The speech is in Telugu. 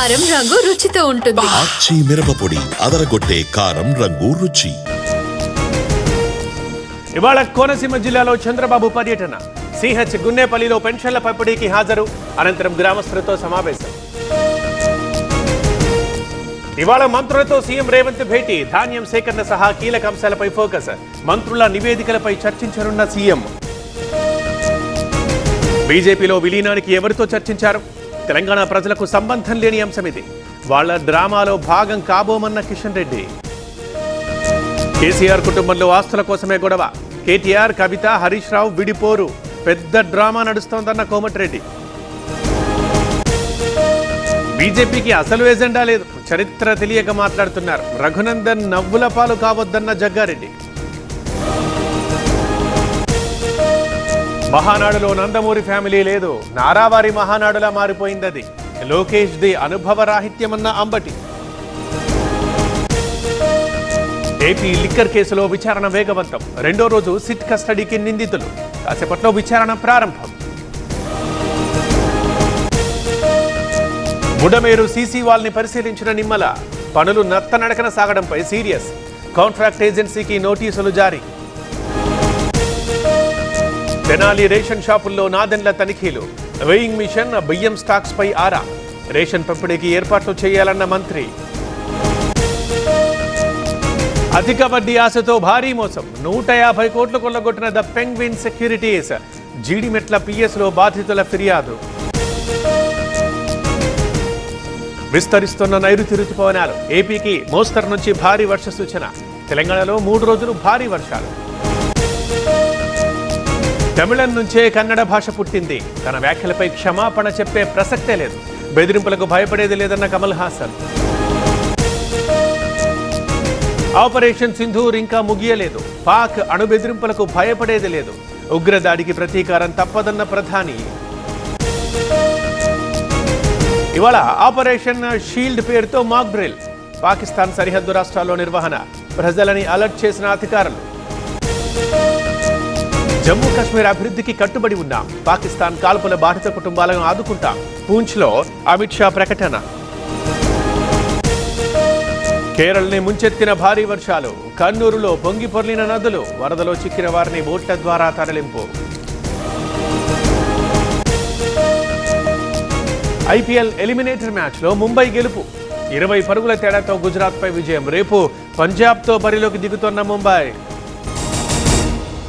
కారం రంగు రుచితో ఉంటుంది. ఆచి మిరపపొడి అదరగొట్టే కారం రంగు రుచి. ఇవాళ కోనసీమ జిల్లాలో చంద్రబాబు పర్యటన. సిహెచ్ గున్నేపల్లిలో పెన్షన్ల పంపిణీకి హాజరు. అనంతరం గ్రామస్తులతో సమావేశం. ఇవాళ మంత్రులతో సీఎం రేవంత్ భేటీ. ధాన్యం సేకరణ సహా కీలక అంశాలపై ఫోకస్. మంత్రుల నివేదికలపై చర్చించనున్న సీఎం. బీజేపీలో విలీనానికి ఎవరితో చర్చించారు? తెలంగాణ ప్రజలకు సంబంధం లేని అంశం ఇది. వాళ్ల డ్రామాలో భాగం కాబోమన్న కిషన్ రెడ్డి. కేసీఆర్ కుటుంబంలో ఆస్తుల కోసమే గొడవ. కేటీఆర్, కవిత, హరీష్ రావు విడిపోరు. పెద్ద డ్రామా నడుస్తోందన్న కోమటిరెడ్డి. బీజేపీకి అసలు ఎజెండా లేదు. చరిత్ర తెలియక మాట్లాడుతున్నారు. రఘునందన్ నవ్వుల పాలు కావద్దన్న జగ్గారెడ్డి. మహానాడులో నందమూరి ఫ్యామిలీ లేదు. నారావారి మహానాడులా మారిపోయిందది. లోకేష్ ది అనుభవ రాహిత్యమన్న అంబటి. ఏపీ లిక్కర్ కేసులో విచారణ వేగవంతం. రెండో రోజు సిట్ కస్టడీకి నిందితులు. కాసేపట్లో విచారణ ప్రారంభం. బుడమేరు సీసీ వాల్ ని పరిశీలించిన నిమ్మల. పనులు నత్తనడకన సాగడంపై సీరియస్. కాంట్రాక్ట్ ఏజెన్సీకి నోటీసులు జారీ. తెనాలి రేషన్ షాపుల్లో నాదెండ్ల తనిఖీలు. వెయింగ్ మిషన్, బియ్యం స్టాక్స్ పై ఆరా. రేషన్ పంపిణీకి ఏర్పాట్లు చేయాలన్న మంత్రి. అధిక వడ్డీ ఆశతో భారీ మోసం. 150 కోట్లు కొల్లగొట్టిన ద పెంగ్విన్ సెక్యూరిటీస్. జీడిమెట్ల పిఎస్లో బాధితుల ఫిర్యాదు. విస్తరిస్తున్న నైరుతి రుతుపవనాలు. ఏపీకి మోస్తరు నుంచి భారీ వర్ష సూచన. తెలంగాణలో 3 రోజులు భారీ వర్షాలు. తమిళం నుంచే కన్నడ భాష పుట్టింది. తన వ్యాఖ్యలపై క్షమాపణ చెప్పే ప్రసక్తే లేదు. బెదిరింపులకు భయపడేది లేదన్న కమల్ హాసన్. ఆపరేషన్ సింధూర్ ఇంకా ముగియలేదు. పాక్ అణు బెదిరింపులకు భయపడేది లేదు. ఉగ్రదాడికి ప్రతీకారం తప్పదన్న ప్రధాని. ఇవాళ ఆపరేషన్ షీల్డ్ పేరుతో మాక్ డ్రిల్. పాకిస్తాన్ సరిహద్దు రాష్ట్రాల్లో నిర్వహణ. ప్రజలని అలర్ట్ చేసిన అధికారులు. జమ్మూ కాశ్మీర్ అభివృద్ధికి కట్టుబడి ఉన్నాం. పాకిస్తాన్ కాల్పుల బాధిత కుటుంబాలను ఆదుకుంటాం. పూంచ్లో అమిత్ షా ప్రకటన. కేరళని ముంచెత్తిన భారీ వర్షాలు. కన్నూరులో పొంగి పొర్లిన నదులు. వరదలో చిక్కిన వారిని బోట్ల ద్వారా తరలింపు. ఐపీఎల్ ఎలిమినేటర్ మ్యాచ్లో ముంబై గెలుపు. 20 పరుగుల తేడాతో గుజరాత్పై విజయం. రేపు పంజాబ్తో బరిలోకి దిగుతోన్న ముంబై.